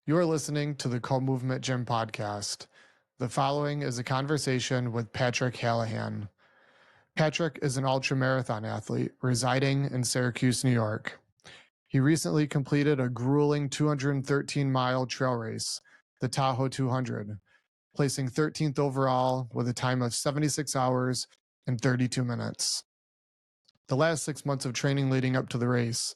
You are listening to the Co-Movement Gym podcast. The following is a conversation with Patrick Hallahan. Patrick is an ultramarathon athlete residing in Syracuse, New York. He recently completed a grueling 213-mile trail race, the Tahoe 200, placing 13th overall with a time of 76 hours and 32 minutes. The last 6 months of training leading up to the race,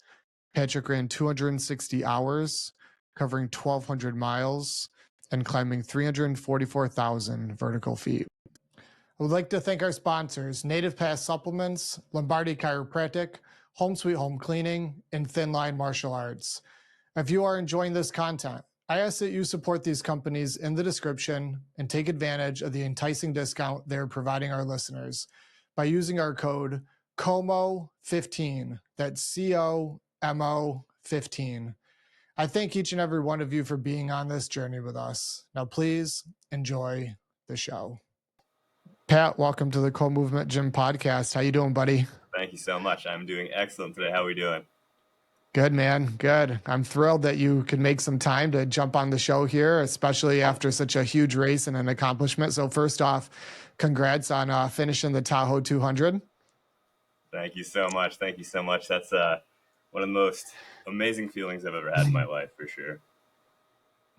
Patrick ran 260 hours, covering 1,200 miles and climbing 344,000 vertical feet. I would like to thank our sponsors, Native Pass Supplements, Lombardi Chiropractic, Home Sweet Home Cleaning, and Thin Line Martial Arts. If you are enjoying this content, I ask that you support these companies in the description and take advantage of the enticing discount they're providing our listeners by using our code COMO15. That's COMO 15. I thank each and every one of you for being on this journey with us. Now, please enjoy the show. Pat, welcome to the Co-Movement Gym podcast. How you doing, buddy? Thank you so much. I'm doing excellent today. How are we doing? Good, man. Good. I'm thrilled that you could make some time to jump on the show here, especially after such a huge race and an accomplishment. So first off, congrats on finishing the Tahoe 200. Thank you so much. Thank you so much. That's one of the most amazing feelings I've ever had in my life, for sure.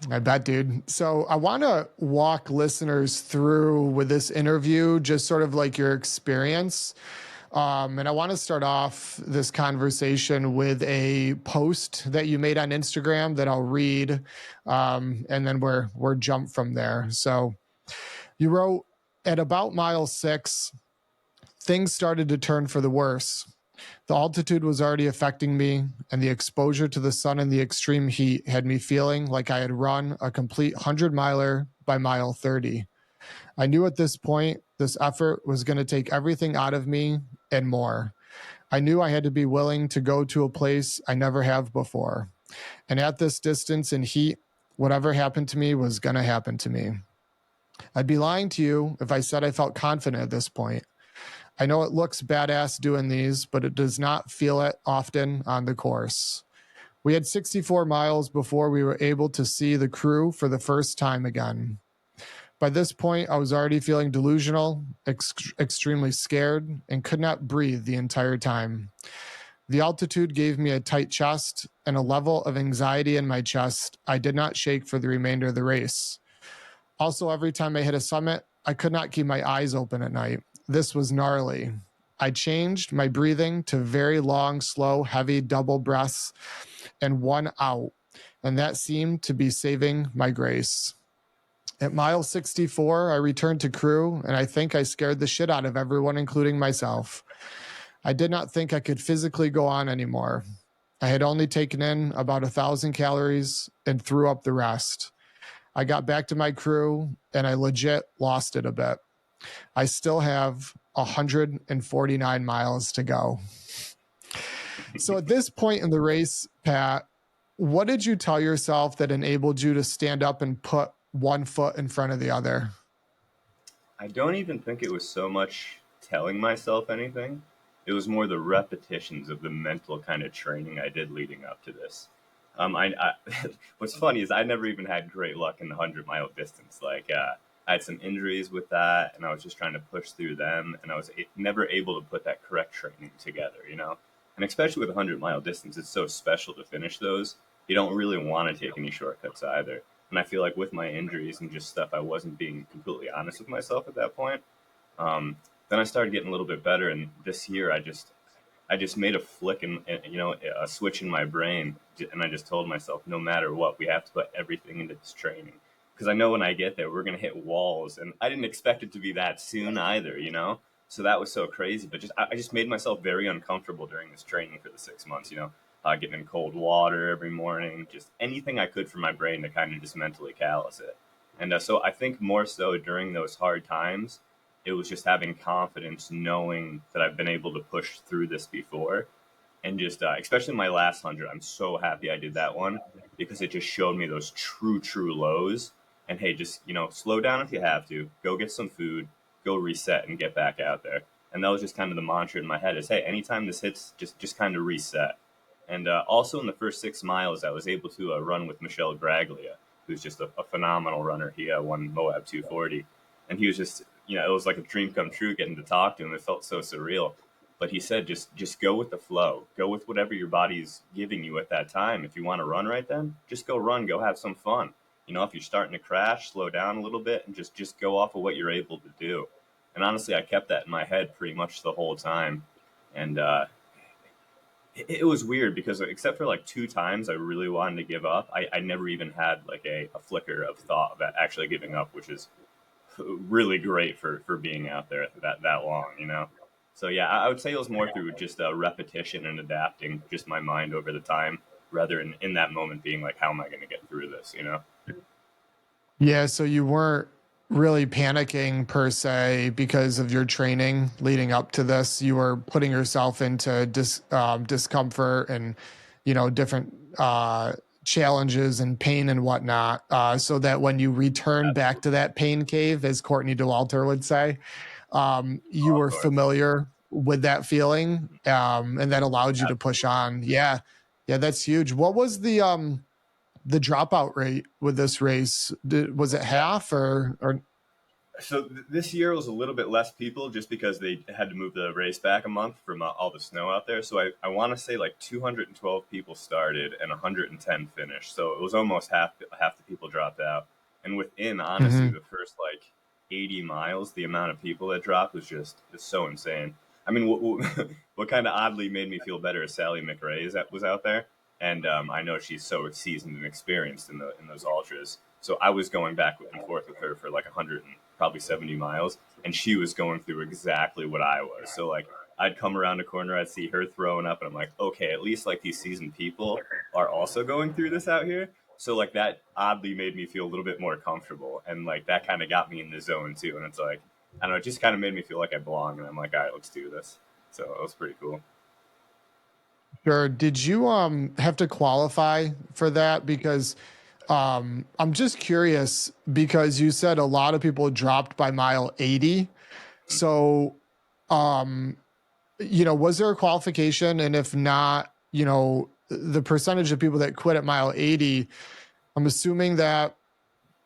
I bet, dude. So I want to walk listeners through with this interview, just sort of like your experience. And I want to start off this conversation with a post that you made on Instagram that I'll read, and then we're jump from there. So you wrote, at about mile 6, things started to turn for the worse. The altitude was already affecting me, and the exposure to the sun and the extreme heat had me feeling like I had run a complete 100-miler by mile 30. I knew at this point this effort was going to take everything out of me and more. I knew I had to be willing to go to a place I never have before. And at this distance and heat, whatever happened to me was going to happen to me. I'd be lying to you if I said I felt confident at this point. I know it looks badass doing these, but it does not feel it often on the course. We had 64 miles before we were able to see the crew for the first time again. By this point, I was already feeling delusional, extremely scared, and could not breathe the entire time. The altitude gave me a tight chest and a level of anxiety in my chest I did not shake for the remainder of the race. Also, every time I hit a summit, I could not keep my eyes open at night. This was gnarly. I changed my breathing to very long, slow, heavy double breaths and one out, and that seemed to be saving my grace. At mile 64, I returned to crew, and I think I scared the shit out of everyone, including myself. I did not think I could physically go on anymore. I had only taken in about 1,000 calories and threw up the rest. I got back to my crew, and I legit lost it a bit. I still have 149 miles to go. So at this point in the race, Pat, what did you tell yourself that enabled you to stand up and put one foot in front of the other? I don't even think it was so much telling myself anything. It was more the repetitions of the mental kind of training I did leading up to this. What's funny is I never even had great luck in the 100-mile distance. I had some injuries with that, and I was just trying to push through them, and I was never able to put that correct training together, you know? And especially with a 100-mile distance, it's so special to finish those. You don't really want to take any shortcuts either. And I feel like with my injuries and just stuff, I wasn't being completely honest with myself at that point. Then I started getting a little bit better, and this year I just made a flick and a switch in my brain, and I just told myself, no matter what, we have to put everything into this training. Because I know when I get there, we're going to hit walls. And I didn't expect it to be that soon either, you know? So that was so crazy. But I just made myself very uncomfortable during this training for the 6 months, getting in cold water every morning, just anything I could for my brain to kind of just mentally callous it. And so I think more so during those hard times, it was just having confidence, knowing that I've been able to push through this before. And just, especially my last 100, I'm so happy I did that one because it just showed me those true lows. And hey, just, slow down if you have to. Go get some food, go reset and get back out there. And that was just kind of the mantra in my head is, hey, anytime this hits, just kind of reset. And also in the first 6 miles, I was able to run with Michelle Graglia, who's just a phenomenal runner. He won Moab 240, and he was just, it was like a dream come true getting to talk to him. It felt so surreal. But he said, just go with the flow, go with whatever your body's giving you at that time. If you want to run right then, just go run, go have some fun. If you're starting to crash, slow down a little bit and just go off of what you're able to do. And honestly, I kept that in my head pretty much the whole time. And it was weird because except for like two times I really wanted to give up, I never even had like a flicker of thought about actually giving up, which is really great for being out there that long. So yeah, I would say it was more through just repetition and adapting just my mind over the time rather than in that moment being like, how am I going to get through this? Yeah, so you weren't really panicking per se because of your training leading up to this. You were putting yourself into discomfort and, different challenges and pain and whatnot, so that when you return back to that pain cave, as Courtney DeWalter would say, you Oh, of were course. familiar with that feeling, and that allowed you to push Absolutely. on. Yeah, yeah, that's huge. What was the dropout rate with this race? Was it Yeah. half or So this year was a little bit less people just because they had to move the race back a month from all the snow out there. So I want to say like 212 people started and 110 finished. So it was almost half the people dropped out. And within honestly Mhm. the first like 80 miles, the amount of people that dropped was just so insane. I mean, what kind of oddly made me feel better is Sally McRae that was out there, and I know she's so seasoned and experienced in those ultras. So I was going back and forth with her for like 100 and probably 70 miles, and she was going through exactly what I was. So like I'd come around a corner, I'd see her throwing up, and I'm like, okay, at least like these seasoned people are also going through this out here. So like that oddly made me feel a little bit more comfortable, and like that kind of got me in the zone too. And it's like I don't know, it just kind of made me feel like I belong, and I'm like, all right, let's do this. So it was pretty cool. Sure. Did you have to qualify for that? Because I'm just curious because you said a lot of people dropped by mile 80. So um was there a qualification? And if not, the percentage of people that quit at mile 80, I'm assuming that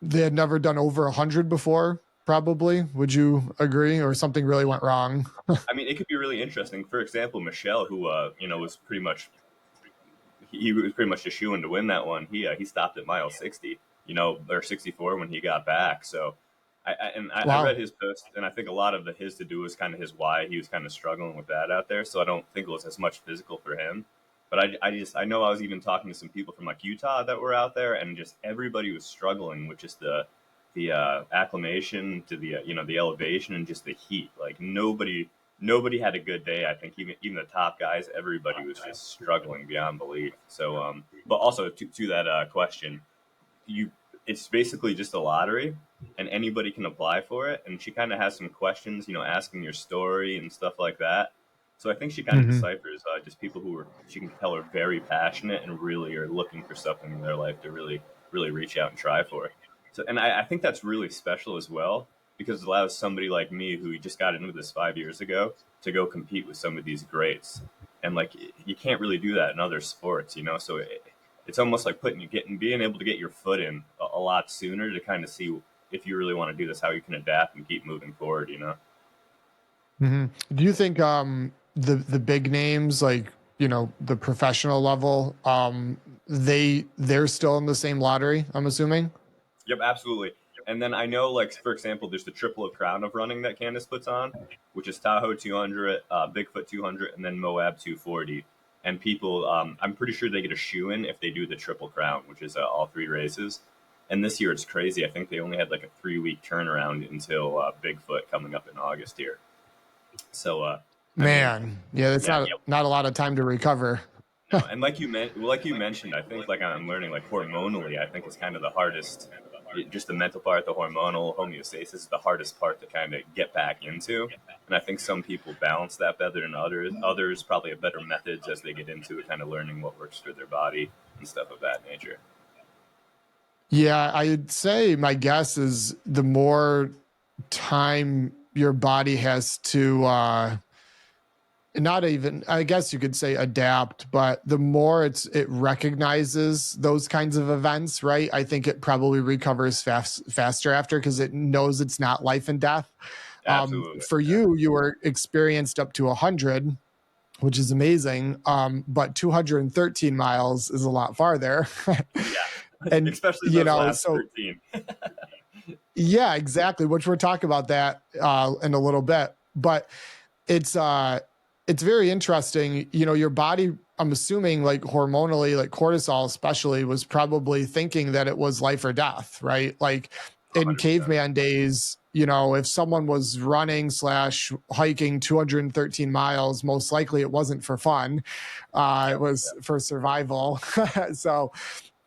they had never done over 100 before, probably. Would you agree? Or something really went wrong? I mean, it could be really interesting. For example, Michelle, who was pretty much he was pretty much a shoe in to win that one. He stopped at mile 60, or 64 when he got back. So I read Wow. his post, and I think a lot of the his to do was kind of his why. He was kind of struggling with that out there. So I don't think it was as much physical for him. But I know I was even talking to some people from like Utah that were out there, and just everybody was struggling with just the acclimation to the elevation and just the heat. Like nobody had a good day. I think even the top guys, everybody was just struggling beyond belief. So, but also to that question, you it's basically just a lottery, and anybody can apply for it. And she kind of has some questions, asking your story and stuff like that. So I think she kind of Hmm. deciphers just people who are she can tell are very passionate and really are looking for something in their life to really reach out and try for. So, and I think that's really special as well because it allows somebody like me who just got into this 5 years ago to go compete with some of these greats. And like you can't really do that in other sports. So it's almost like being able to get your foot in a lot sooner to kind of see if you really want to do this, how you can adapt and keep moving forward. Hmm. Do you think the big names, like the professional level, they're still in the same lottery? I'm assuming. Yep, absolutely. And then I know, like for example, there's the triple of crown of running that Candace puts on, which is Tahoe 200, Bigfoot 200, and then Moab 240. And people, I'm pretty sure they get a shoe in if they do the triple crown, which is all three races. And this year it's crazy. I think they only had like a 3 week turnaround until Bigfoot coming up in August here. So, I mean, Man, yeah, that's yeah, yeah, not a lot of time to recover. no, and like you mentioned, I think like I'm learning like hormonally, I think it's kind of the hardest. Just the mental part, the hormonal homeostasis is the hardest part to kind of get back into. And I think some people balance that better than others. Others probably have better methods as they get into it, kind of learning what works for their body and stuff of that nature. Yeah, I'd say my guess is the more time your body has to not even, I guess you could say adapt, but the more it recognizes those kinds of events, right? I think it probably recovers faster after, because it knows it's not life and death. Absolutely. For Yeah. you were experienced up to 100, which is amazing. But 213 miles is a lot farther. Yeah. And, Especially those last so 13. yeah, exactly. Which we'll talk about that in a little bit. But it's it's very interesting. Your body, I'm assuming, like hormonally, like cortisol especially, was probably thinking that it was life or death, right? Like in 100%. caveman days, if someone was running slash hiking 213 miles, most likely it wasn't for fun. It Yep. was for survival. So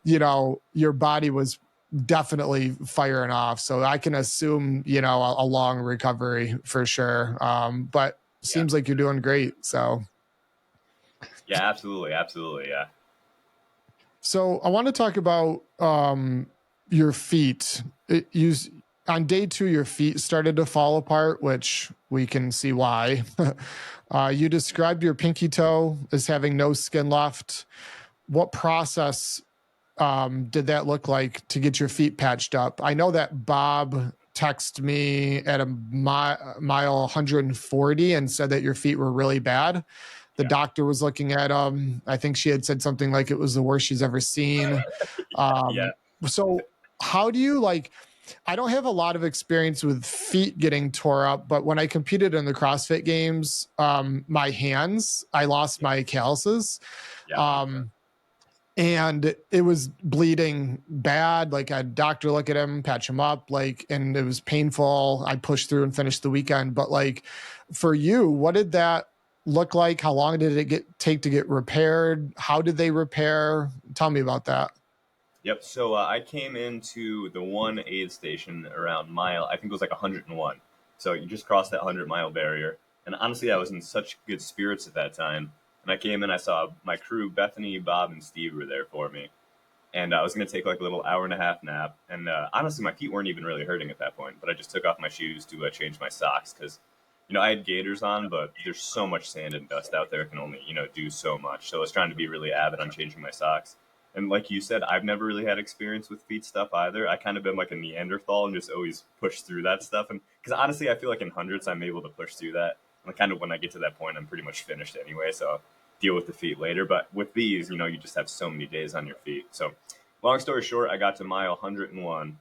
your body was definitely firing off. So I can assume, a long recovery for sure. But Yeah. seems like you're doing great. Yeah, absolutely. Absolutely. Yeah. So I want to talk about your feet. On day 2, your feet started to fall apart, which we can see why. You described your pinky toe as having no skin left. What process did that look like to get your feet patched up? I know that Bob texted me at a mile 140 and said that your feet were really bad. The Yeah. doctor was looking at them. I think she had said something like it was the worst she's ever seen. Yeah. So how do you like? I don't have a lot of experience with feet getting tore up, but when I competed in the CrossFit Games, I lost Yeah. my calluses. Yeah. 100%. Um, and it was bleeding bad. Like I had a doctor look at him, patch him up, and it was painful. I pushed through and finished the weekend. But like for you, what did that look like? How long did it take to get repaired? How did they repair? Tell me about that. Yep. So I came into the one aid station around mile, I think it was like 101. So you just crossed that 100-mile barrier. And honestly, I was in such good spirits at that time. And I came in, I saw my crew, Bethany, Bob, and Steve were there for me. And I was going to take like a little hour and a half nap. And honestly, my feet weren't even really hurting at that point. But I just took off my shoes to change my socks because, I had gaiters on, but there's so much sand and dust out there, it can only, do so much. So I was trying to be really avid on changing my socks. And like you said, I've never really had experience with feet stuff either. I kind of been like a Neanderthal and just always push through that stuff. And because honestly, I feel like in hundreds, I'm able to push through that. And kind of when I get to that point, I'm pretty much finished anyway. So I'll deal with the feet later. But with these, you just have so many days on your feet. So long story short, I got to mile 101,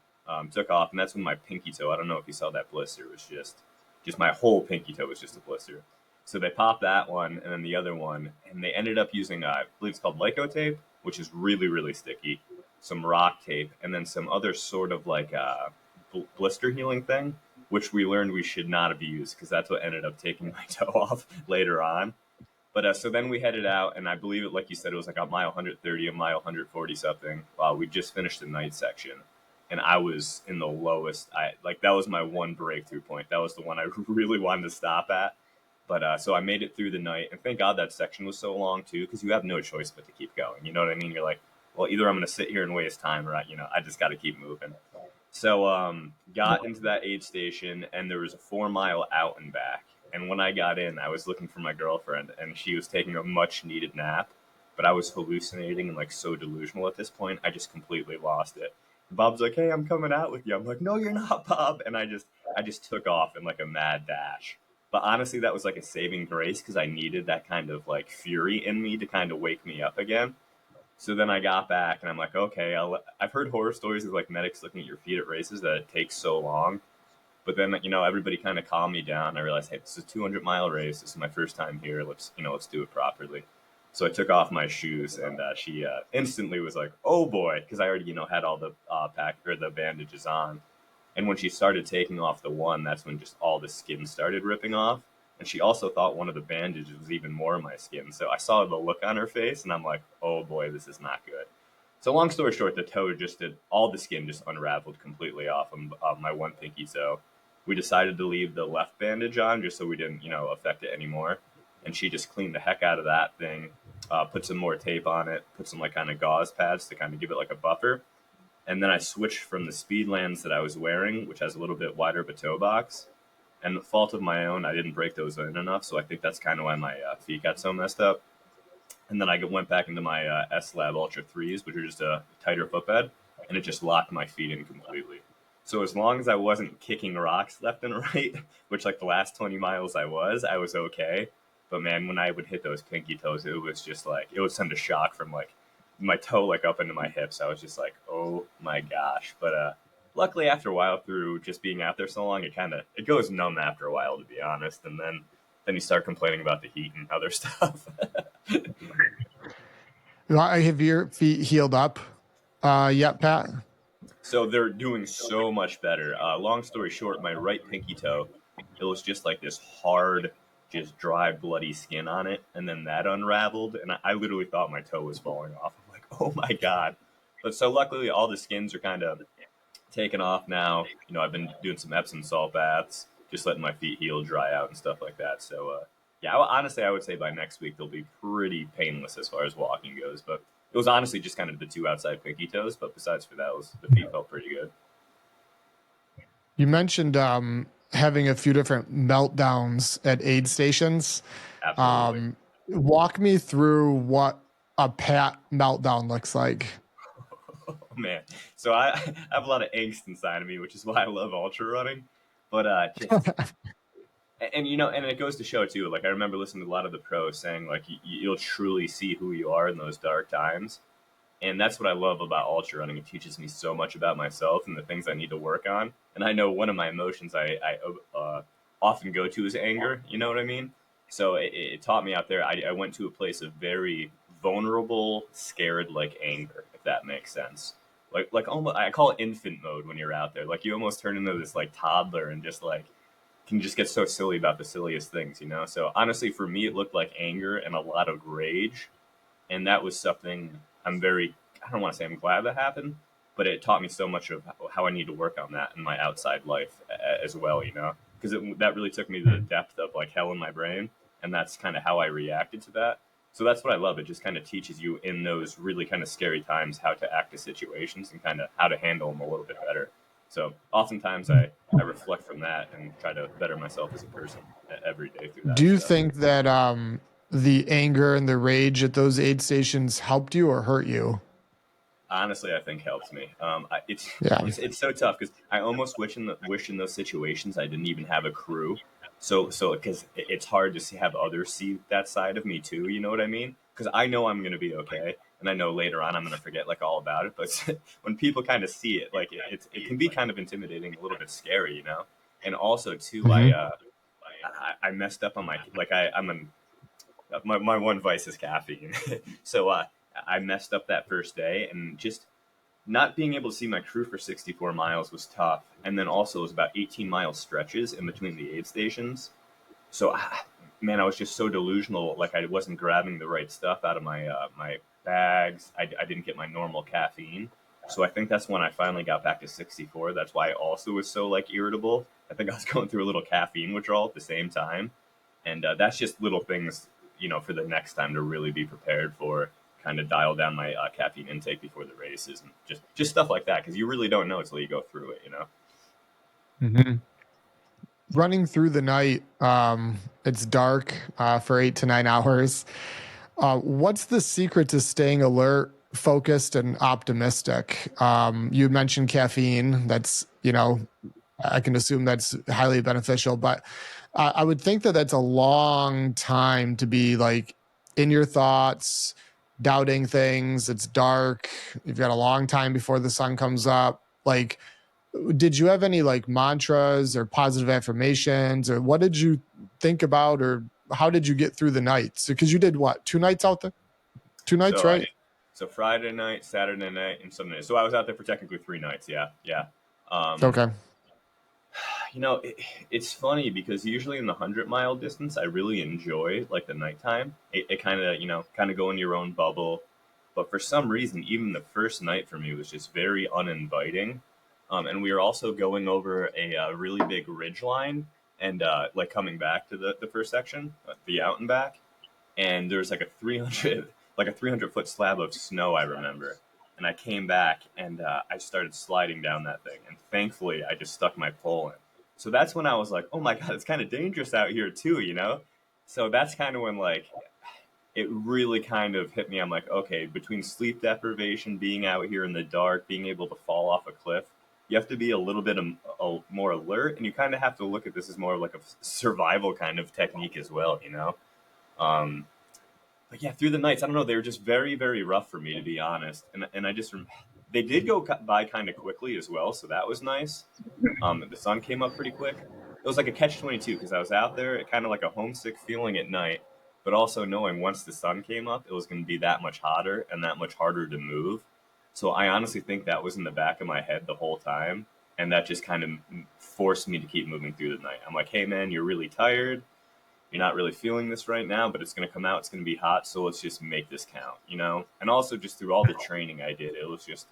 took off, and that's when my pinky toe. I don't know if you saw that blister. It was just my whole pinky toe was just a blister. So they popped that one and then the other one, and they ended up using, I believe it's called Lyco tape, which is really, really sticky, some rock tape, and then some other sort of like blister healing thing, which we learned we should not have used because that's what ended up taking my toe off later on. But so then we headed out, and I believe it, like you said, it was like a mile 130, a mile 140 something. We just finished the night section, and I was in the lowest. I like that was my one breakthrough point. That was the one I really wanted to stop at. But so I made it through the night, and thank God that section was so long too, because you have no choice but to keep going. You know what I mean? You're like, well, either I'm going to sit here and waste time, or I just got to keep moving. So got into that aid station, and there was a 4 mile out and back. And when I got in, I was looking for my girlfriend, and she was taking a much needed nap. But I was hallucinating and like so delusional at this point, I just completely lost it. Bob's like, "Hey, I'm coming out with you." I'm like, "No, you're not, Bob." And I just took off in like a mad dash. But honestly, that was like a saving grace because I needed that kind of like fury in me to kind of wake me up again. So then I got back and I'm like, okay, I've heard horror stories of like medics looking at your feet at races that it takes so long. But then, everybody kind of calmed me down. I realized, hey, this is a 200-mile race. This is my first time here. Let's do it properly. So I took off my shoes, and she instantly was like, "Oh boy," because I already, had all the pack or the bandages on. And when she started taking off the one, that's when just all the skin started ripping off. And she also thought one of the bandages was even more of my skin. So I saw the look on her face, and I'm like, "Oh boy, this is not good." So long story short, the toe just did all the skin just unraveled completely off of my one pinky toe. We decided to leave the left bandage on just so we didn't, affect it anymore. And she just cleaned the heck out of that thing, put some more tape on it, put some like kind of gauze pads to kind of give it like a buffer. And then I switched from the Speedlands that I was wearing, which has a little bit wider of a toe box, And fault of my own, I didn't break those in enough. So I think that's kind of why my feet got so messed up. And then I went back into my S Lab Ultra 3s, which are just a tighter footbed, and it just locked my feet in completely. So as long as I wasn't kicking rocks left and right, which like the last 20 miles I was okay. But man, when I would hit those pinky toes, it was just like, it would send a shock from like my toe like up into my hips. I was just like, oh my gosh. But luckily after a while, through just being out there so long, it goes numb after a while, to be honest. And then you start complaining about the heat and other stuff. Have your feet healed up yet, Pat? So they're doing so much better. Long story short, my right pinky toe, it was just like this hard, just dry, bloody skin on it, and then that unraveled, and I literally thought my toe was falling off. I'm like, oh my god! But so luckily, all the skins are kind of taken off now. You know, I've been doing some Epsom salt baths, just letting my feet heal, dry out, and stuff like that. So yeah, honestly, I would say by next week they'll be pretty painless as far as walking goes. But it was honestly just kind of the two outside pinky toes. But besides for that, the feet felt pretty good. You mentioned having a few different meltdowns at aid stations. Absolutely. Um, Walk me through what a Pat meltdown looks like. Oh man, so I have a lot of angst inside of me, which is why I love ultra running. But just and you know, and it goes to show too. Like I remember listening to a lot of the pros saying like you'll truly see who you are in those dark times. And that's what I love about ultra running. It teaches me so much about myself and the things I need to work on. And I know one of my emotions I often go to is anger. You know what I mean? So it taught me out there. I went to a place of very vulnerable, scared like anger, if that makes sense. Like almost, I call it infant mode when you're out there. Like you almost turn into this like toddler and just like can just get so silly about the silliest things, you know? So honestly, for me, it looked like anger and a lot of rage, and that was something I'm very, I don't want to say I'm glad that happened, but it taught me so much of how I need to work on that in my outside life as well, you know, because that really took me to the depth of like hell in my brain, and that's kind of how I reacted to that. So that's what I love. It just kind of teaches you in those really kind of scary times how to act to situations and kind of how to handle them a little bit better. So oftentimes I reflect from that and try to better myself as a person every day through Do that you stuff. think that the anger and the rage at those aid stations helped you or hurt you? Honestly, I think helps me. Yeah. It's so tough because I almost wish in those situations I didn't even have a crew. So because it's hard to have others see that side of me too. You know what I mean? Because I know I'm gonna be okay, and I know later on I'm gonna forget like all about it. But when people kind of see it, like it can be kind of intimidating, a little bit scary, you know. And also too, Hmm. I messed up on my like I'm an my one vice is caffeine. So I messed up that first day, and just not being able to see my crew for 64 miles was tough. And then also it was about 18-mile stretches in between the aid stations. So man, I was just so delusional. Like I wasn't grabbing the right stuff out of my bags. I didn't get my normal caffeine. So I think that's when I finally got back to 64. That's why I also was so like irritable. I think I was going through a little caffeine withdrawal at the same time, and that's just little things, you know, for the next time to really be prepared for. Kind of dial down my caffeine intake before the races, and just stuff like that because you really don't know until you go through it, you know. Hmm. Running through the night, it's dark for 8 to 9 hours. What's the secret to staying alert, focused, and optimistic? You mentioned caffeine. That's, I can assume that's highly beneficial, but I would think that that's a long time to be like in your thoughts, doubting things. It's dark. You've got a long time before the sun comes up. Like, did you have any like mantras or positive affirmations, or what did you think about, or how did you get through the nights? Because you did what, 2 nights out there? 2 nights, So I right? did. So Friday night, Saturday night, and Sunday. So I was out there for technically 3 nights. Yeah, yeah. Um, Okay. you know, it's funny because usually in the 100-mile distance, I really enjoy like the nighttime. It kind of, you know, kind of go in your own bubble. But for some reason, even the first night for me was just very uninviting. And we were also going over a really big ridge line and like coming back to the first section, the out and back. And there's like a 300 like a 300-foot slab of snow, I remember. And I came back and I started sliding down that thing, and thankfully I just stuck my pole in. So that's when I was like, oh my God, it's kind of dangerous out here too, you know? So that's kind of when like it really kind of hit me. I'm like, okay, between sleep deprivation, being out here in the dark, being able to fall off a cliff, you have to be a little bit more alert, and you kind of have to look at this as more like a survival kind of technique as well, you know? Um, but yeah, through the nights, I don't know, they were just very, very rough for me to be honest. And I just they did go by kind of quickly as well, so that was nice. The sun came up pretty quick. It was like a catch-22 because I was out there, kind of like a homesick feeling at night, but also knowing once the sun came up, it was going to be that much hotter and that much harder to move. So I honestly think that was in the back of my head the whole time, and that just kind of forced me to keep moving through the night. I'm like, hey man, you're really tired. You're not really feeling this right now, but it's going to come out. It's going to be hot, so let's just make this count, you know? And also just through all the training I did, it was just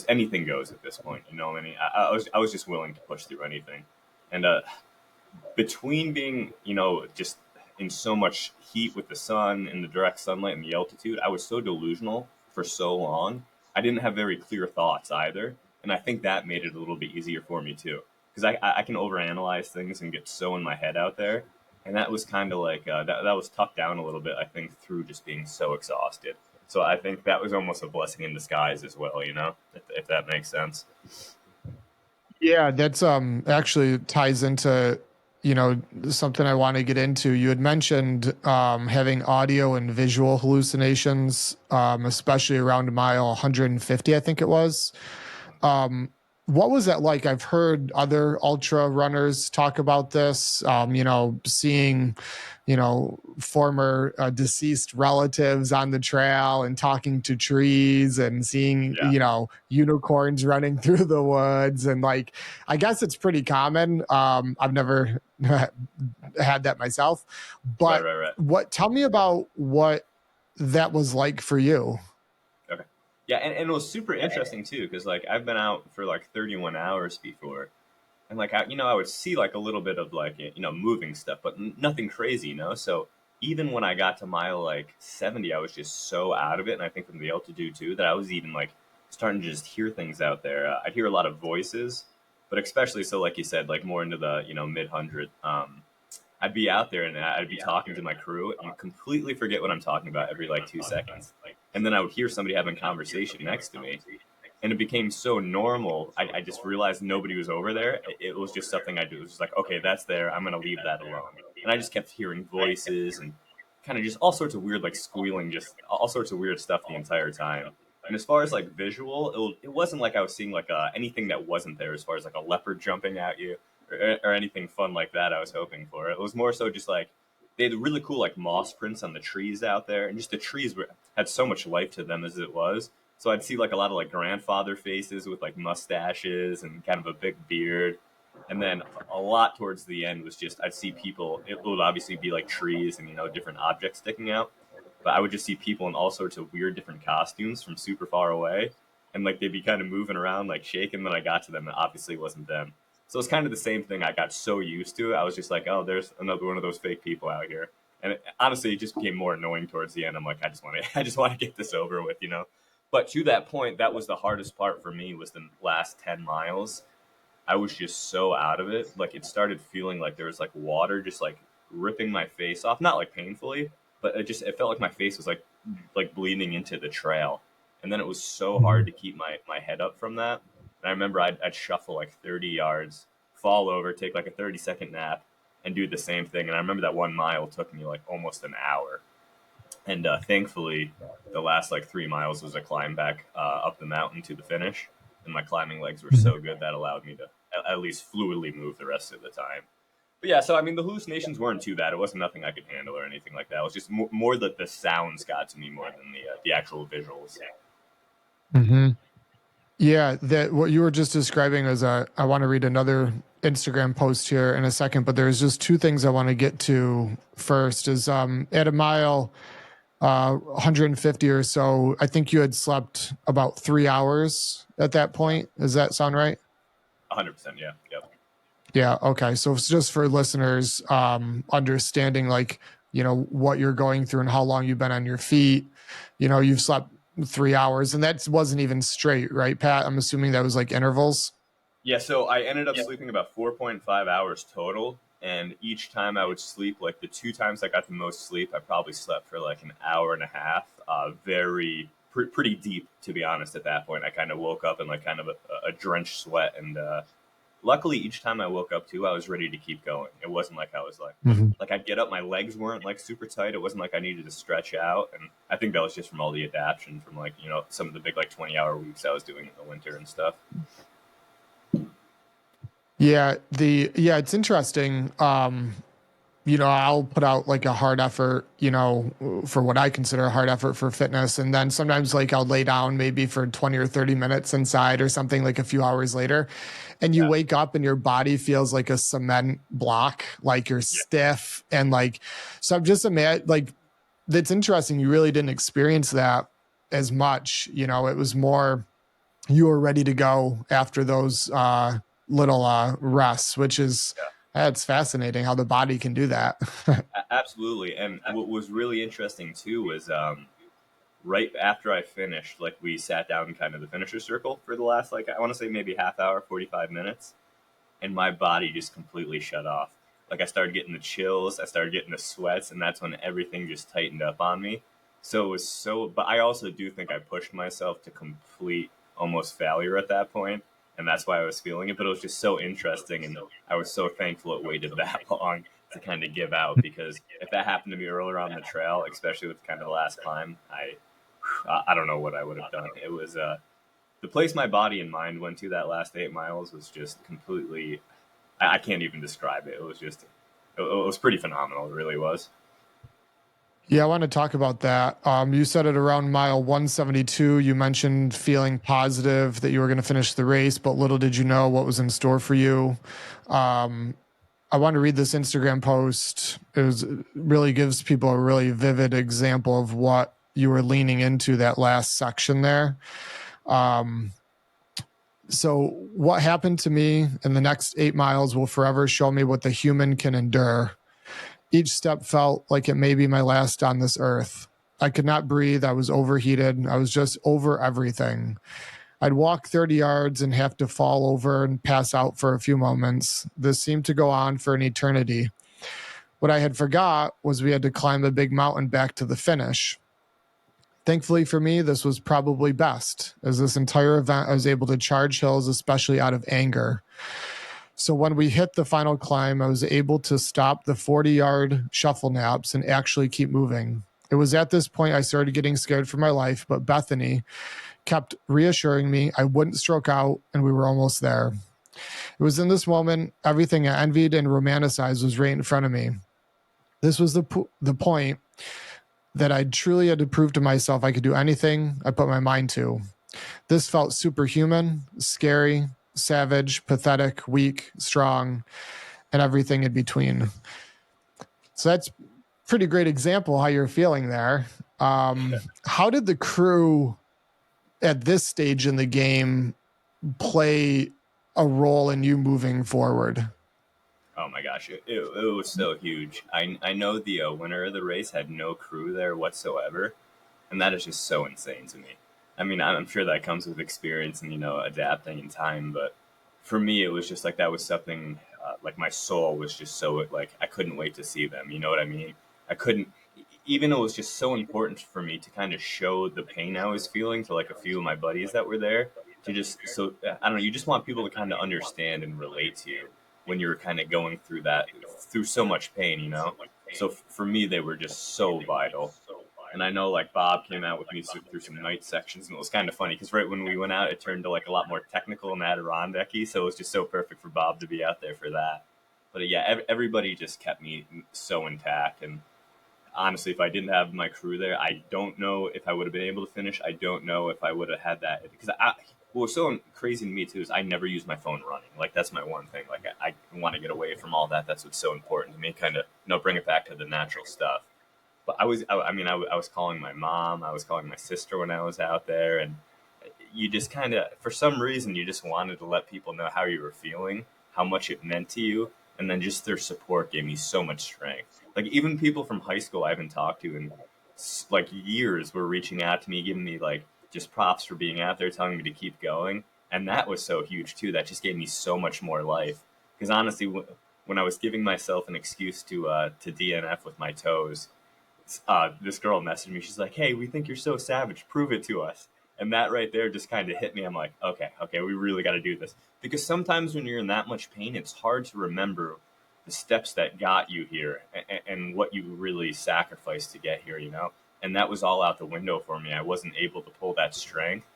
anything goes at this point. You know what I mean? I was just willing to push through anything. And between being, you know, just in so much heat with the sun and the direct sunlight and the altitude, I was so delusional for so long. I didn't have very clear thoughts either. And I think that made it a little bit easier for me too. Because I can overanalyze things and get so in my head out there. And that was kind of like, that was tucked down a little bit, I think, through just being so exhausted. So I think that was almost a blessing in disguise as well, you know, if that makes sense. Yeah, that's actually ties into, you know, something I want to get into. You had mentioned having audio and visual hallucinations, especially around mile 150, I think it was. Um, what was that like? I've heard other ultra runners talk about this. You know, seeing, you know, former deceased relatives on the trail and talking to trees and seeing, Yeah, you know, unicorns running through the woods. And like, I guess it's pretty common. I've never had that myself, right, but right, right. tell me about what that was like for you. Okay. Yeah, and it was super interesting too, because like I've been out for like 31 hours before, and like I would see like a little bit of like moving stuff, but nothing crazy, you know. So even when I got to mile like 70, I was just so out of it, and I think from the altitude too that I was even like starting to just hear things out there. I'd hear a lot of voices, but especially so like you said, like more into the mid hundred. I'd be out there and I'd be talking to my crew and completely forget what I'm talking about every like 2 seconds, and then I would hear somebody having a conversation next to me, and it became so normal. I just realized nobody was over there. It was just something I do. It was just like, okay, that's there. I'm gonna leave that alone. And I just kept hearing voices and kind of just all sorts of weird like squealing, just all sorts of weird stuff the entire time. And as far as like visual, it wasn't like I was seeing like anything that wasn't there. As far as like a leopard jumping at you or anything fun like that, I was hoping for. It was more so just like they had really cool like moss prints on the trees out there, and just the trees had so much life to them as it was. So I'd see like a lot of like grandfather faces with like mustaches and kind of a big beard. And then a lot towards the end was just I'd see people. It would obviously be like trees and different objects sticking out, but I would just see people in all sorts of weird different costumes from super far away, and like they'd be kind of moving around like shaking. When I got to them, it obviously wasn't them. So it's kind of the same thing. I got so used to it, I was just like, oh, there's another one of those fake people out here. And honestly, it just became more annoying towards the end. I'm like, I just want to get this over with, you know. But to that point, that was the hardest part for me was the last 10 miles. I was just so out of it. Like it started feeling like there was like water just like ripping my face off, not like painfully, but it felt like my face was like bleeding into the trail. And then it was so hard to keep my head up from that. And I remember I'd shuffle like 30 yards, fall over, take like a 30-second nap, and do the same thing. And I remember that 1 mile took me like almost an hour. And thankfully, the last like 3 miles was a climb back up the mountain to the finish, and my climbing legs were so good that allowed me to at least fluidly move the rest of the time. But yeah, so I mean, the hallucinations weren't too bad. It wasn't nothing I could handle or anything like that. It was just more that the sounds got to me more than the actual visuals. Mm-hmm. Yeah, that what you were just describing is I want to read another Instagram post here in a second, but there's just two things I want to get to first is at a mile 150 or so, I think you had slept about 3 hours at that point. Does that sound right? 100%, yeah, yep. Yeah. Okay. So it's just for listeners, understanding like, you know, what you're going through and how long you've been on your feet. You know, you've slept 3 hours and that wasn't even straight, right, Pat? I'm assuming that was like intervals. Yeah, so I ended up sleeping about 4.5 hours total. And each time I would sleep, like the two times I got the most sleep, I probably slept for like an hour and a half. Pretty deep, to be honest. At that point, I kind of woke up in like kind of a drenched sweat, and luckily each time I woke up too, I was ready to keep going. It wasn't like I was Mhm. like I'd get up, my legs weren't like super tight. It wasn't like I needed to stretch out, and I think that was just from all the adaptation from like some of the big like 20-hour weeks I was doing in the winter and stuff. Yeah, it's interesting. I'll put out like a hard effort, for what I consider a hard effort for fitness. And then sometimes like I'll lay down maybe for 20 or 30 minutes inside or something like a few hours later. And you Yeah, wake up and your body feels like a cement block, like you're yeah, stiff. And like, so I'm just amazed, like, that's interesting. You really didn't experience that as much. It was more you were ready to go after those little rests, which is yeah. that's fascinating how the body can do that. Absolutely. And what was really interesting too was right after I finished, like we sat down in kind of the finisher circle for the last like I want to say maybe half hour, 45 minutes, and my body just completely shut off. Like I started getting the chills, I started getting the sweats, and that's when everything just tightened up on me. So it was so, but I also do think I pushed myself to complete almost failure at that point, and that's why I was feeling it. But it was just so interesting, and I was so thankful it waited that long to kind of give out because if that happened to me earlier on the trail, especially with kind of the last climb, I don't know what I would have done. It was the place my body and mind went to that last 8 miles was just completely I can't even describe it. It was just, it was pretty phenomenal. It really was. Yeah, I want to talk about that. You said at around mile 172, you mentioned feeling positive that you were going to finish the race, but little did you know what was in store for you. Um, I want to read this Instagram post. It really gives people a really vivid example of what you were leaning into that last section there. Um, so, what happened to me in the next 8 miles will forever show me what the human can endure. Each step felt like it may be my last on this earth. I could not breathe. I was overheated. I was just over everything. I'd walk 30 yards and have to fall over and pass out for a few moments. This seemed to go on for an eternity. What I had forgot was we had to climb a big mountain back to the finish. Thankfully for me, this was probably best, as this entire event I was able to charge hills, especially out of anger. So when we hit the final climb, I was able to stop the 40-yard shuffle naps and actually keep moving. It was at this point I started getting scared for my life, but Bethany kept reassuring me I wouldn't stroke out and we were almost there. It was in this moment everything I envied and romanticized was right in front of me. This was the point that I truly had to prove to myself I could do anything I put my mind to. This felt superhuman, scary, savage, pathetic, weak, strong, and everything in between. So that's a pretty great example how you're feeling there. How did the crew at this stage in the game play a role in you moving forward? Oh my gosh, it was so huge. I know the winner of the race had no crew there whatsoever, and that is just so insane to me. I mean, I'm sure that comes with experience and adapting in time, but for me, it was just like that was something like my soul was just so like I couldn't wait to see them. You know what I mean? I couldn't even it was just so important for me to kind of show the pain I was feeling to like a few of my buddies that were there to just so I don't know. You just want people to kind of understand and relate to you when you're kind of going through that through so much pain. So for me, they were just so vital. And I know like Bob came out with me through some night sections, and it was kind of funny because right when we went out, it turned to like a lot more technical and Adirondacky, so it was just so perfect for Bob to be out there for that. But yeah, everybody just kept me so intact, and honestly, if I didn't have my crew there, I don't know if I would have been able to finish. I don't know if I would have had that because what was so crazy to me too is I never use my phone running. Like that's my one thing. Like I want to get away from all that. That's what's so important to me. Kind of bring it back to the natural stuff. But I was calling my mom, I was calling my sister when I was out there, and you just kind of, for some reason, you just wanted to let people know how you were feeling, how much it meant to you, and then just their support gave me so much strength. Like even people from high school I haven't talked to in like years were reaching out to me, giving me like just props for being out there, telling me to keep going. And that was so huge too. That just gave me so much more life. Because honestly, when I was giving myself an excuse to DNF with my toes, this girl messaged me. She's like, "Hey, we think you're so savage. Prove it to us." And that right there just kind of hit me. I'm like, okay, we really got to do this. Because sometimes when you're in that much pain, it's hard to remember the steps that got you here and what you really sacrificed to get here, you know? And that was all out the window for me. I wasn't able to pull that strength.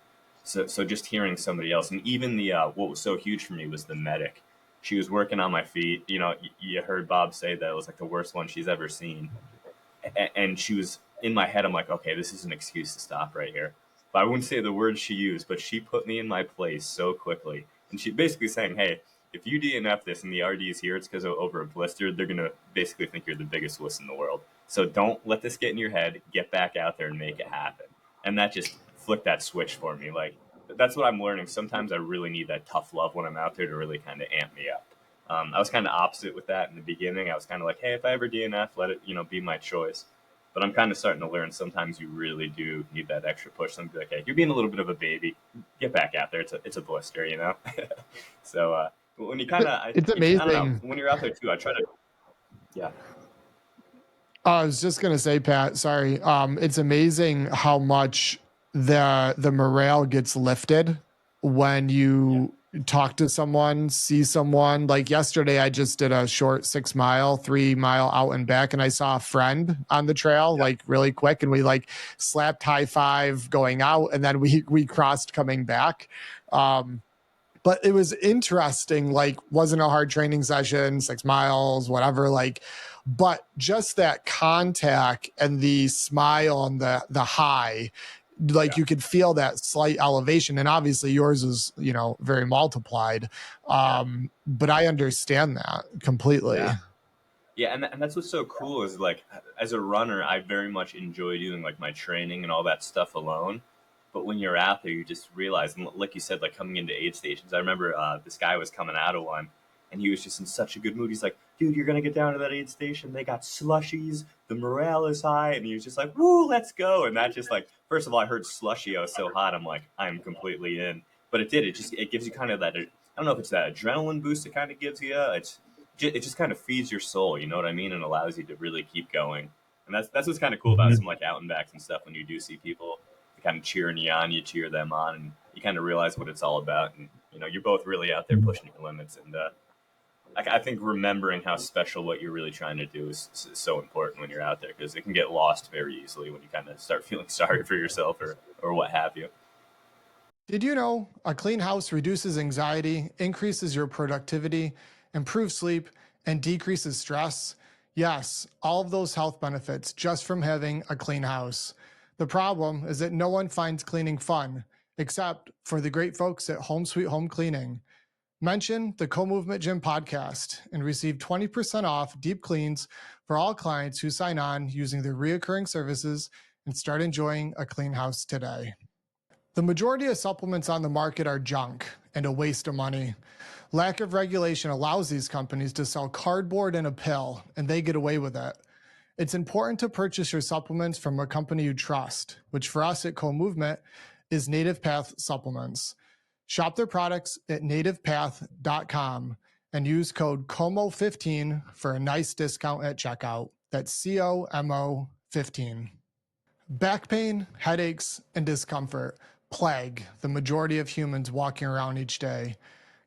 So just hearing somebody else, and even the what was so huge for me was the medic. She was working on my feet. You know, you heard Bob say that it was like the worst one she's ever seen, and she was in my head. I'm like, okay, this is an excuse to stop right here. But I wouldn't say the words she used, but she put me in my place so quickly, and she basically saying, hey, if you DNF this and the RD is here, it's because over a blister. They're gonna basically think you're the biggest wuss in the world. So don't let this get in your head. Get back out there and make it happen. And that just flipped that switch for me. Like that's what I'm learning. Sometimes I really need that tough love when I'm out there to really kind of amp me up. I was kind of opposite with that in the beginning. I was kind of like, hey, if I ever DNF, let it be my choice. But I'm kind of starting to learn sometimes you really do need that extra push. Some be like, hey, you're being a little bit of a baby. Get back out there. It's a blister, you know. So when you kind of It's I don't know, amazing. when you're out there too, I try to yeah. I was just gonna say, Pat, sorry. It's amazing how much the morale gets lifted when Yeah. you talk to someone, see someone. Like yesterday, I just did a short 6 mile, 3 mile out and back, and I saw a friend on the trail, Yeah. like really quick, and we like slapped high five going out, and then we crossed coming back. But it was interesting, like wasn't a hard training session, 6 miles, whatever, like, but just that contact and the smile and the high, like Yeah. you could feel that slight elevation, and obviously yours is, very multiplied. Yeah. But I understand that completely. Yeah. Yeah, and that's what's so cool is like as a runner, I very much enjoy doing like my training and all that stuff alone. But when you're out there, you just realize, and like you said, like coming into aid stations. I remember this guy was coming out of one, and he was just in such a good mood. He's like, "Dude, you're gonna get down to that aid station. They got slushies. The morale is high." And he was just like, "Woo, let's go!" And that just like, first of all, I heard slushy. I was so hot. I'm like, I'm completely in. But it did. It gives you kind of that. I don't know if it's that adrenaline boost it kind of gives you. It just kind of feeds your soul, you know what I mean, and allows you to really keep going. And that's what's kind of cool about some like out and backs and stuff when you do see people kind of cheering you on, you cheer them on, and you kind of realize what it's all about. And you're both really out there pushing your limits. And I think remembering how special what you're really trying to do is so important when you're out there because it can get lost very easily when you kind of start feeling sorry for yourself or what have you. Did you know a clean house reduces anxiety, increases your productivity, improves sleep, and decreases stress? Yes, all of those health benefits just from having a clean house. The problem is that no one finds cleaning fun, except for the great folks at Home Sweet Home Cleaning. Mention the Co-Movement Gym podcast and receive 20% off deep cleans for all clients who sign on using their reoccurring services and start enjoying a clean house today. The majority of supplements on the market are junk and a waste of money. Lack of regulation allows these companies to sell cardboard and a pill, and they get away with it. It's important to purchase your supplements from a company you trust, which for us at Co-Movement is Native Path Supplements. Shop their products at nativepath.com and use code COMO15 for a nice discount at checkout. That's COMO 15. Back pain, headaches, and discomfort plague the majority of humans walking around each day.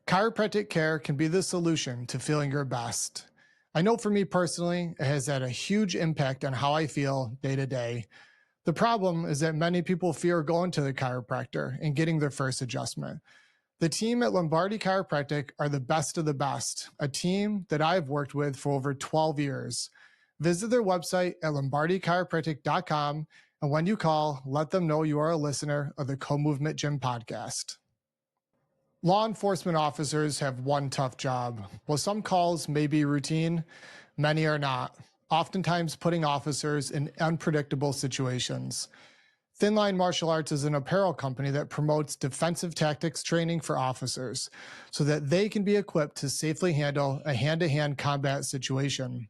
Chiropractic care can be the solution to feeling your best. I know for me personally, it has had a huge impact on how I feel day to day. The problem is that many people fear going to the chiropractor and getting their first adjustment. The team at Lombardi Chiropractic are the best of the best, a team that I've worked with for over 12 years. Visit their website at lombardichiropractic.com, and when you call, let them know you are a listener of the Co-Movement Gym podcast. Law enforcement officers have one tough job. While some calls may be routine, many are not, oftentimes putting officers in unpredictable situations. Thin Line Martial Arts is an apparel company that promotes defensive tactics training for officers so that they can be equipped to safely handle a hand-to-hand combat situation.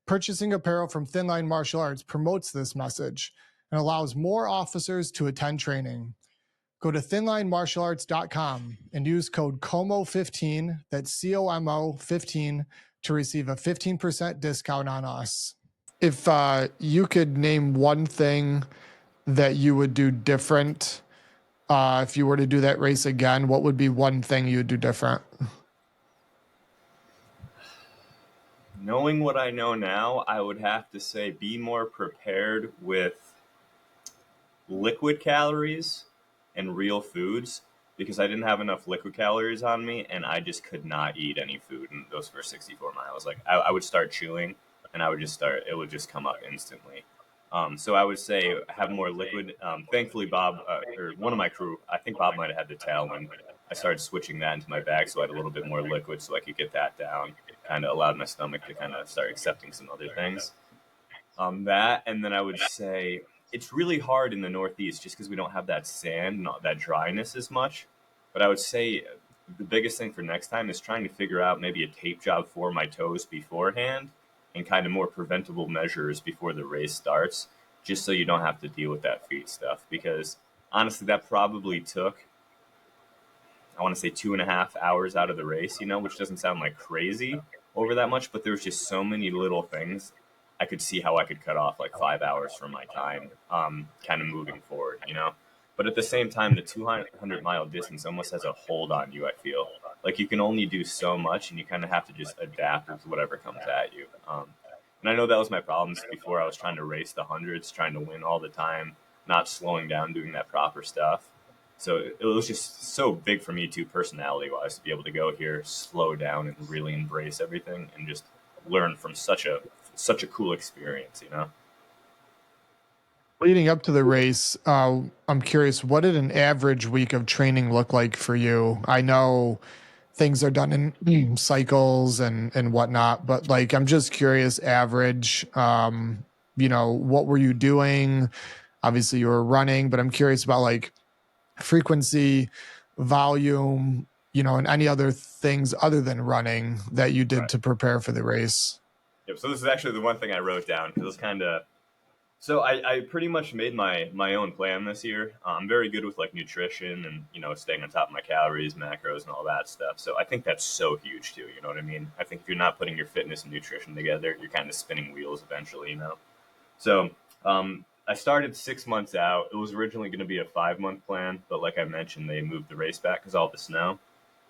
Purchasing apparel from Thin Line Martial Arts promotes this message and allows more officers to attend training. Go to thinlinemartialarts.com and use code COMO15, that's COMO 15, to receive a 15% discount on us. If you could name one thing that you would do different if you were to do that race again, what would be one thing you would do different? Knowing what I know now, I would have to say be more prepared with liquid calories and real foods because I didn't have enough liquid calories on me and I just could not eat any food in those first 64 miles. Like I would start chewing and it would just come up instantly. So I would say have more liquid. Thankfully, Bob, or one of my crew, I think Bob might have had the tail when I started switching that into my bag so I had a little bit more liquid so I could get that down. Kind of allowed my stomach to kind of start accepting some other things. That, and then I would say it's really hard in the Northeast just because we don't have that sand, not that dryness as much. But I would say the biggest thing for next time is trying to figure out maybe a tape job for my toes beforehand and kind of more preventable measures before the race starts, just so you don't have to deal with that feet stuff. Because honestly, that probably took, I want to say 2.5 hours out of the race, which doesn't sound like crazy over that much, but there was just so many little things. I could see how I could cut off like 5 hours from my time, kind of moving forward. But at the same time, the 200-mile distance almost has a hold on you, I feel. Like you can only do so much and you kind of have to just adapt with whatever comes at you. And I know that was my problems before. I was trying to race the hundreds, trying to win all the time, not slowing down, doing that proper stuff. So it was just so big for me too, personality wise, to be able to go here, slow down, and really embrace everything, and just learn from such a cool experience. Leading up to the race, I'm curious, what did an average week of training look like for you? I know things are done in cycles and whatnot, but like I'm just curious, average. What were you doing? Obviously, you were running, but I'm curious about like frequency, volume, and any other things other than running that you did Right. to prepare for the race. Yep. So this is actually the one thing I wrote down because it's kind of. So I pretty much made my own plan this year. I'm very good with like nutrition and staying on top of my calories, macros, and all that stuff. So I think that's so huge too. You know what I mean? I think if you're not putting your fitness and nutrition together, you're kind of spinning wheels eventually. So I started 6 months out. It was originally going to be a 5 month plan, but like I mentioned, they moved the race back because all the snow.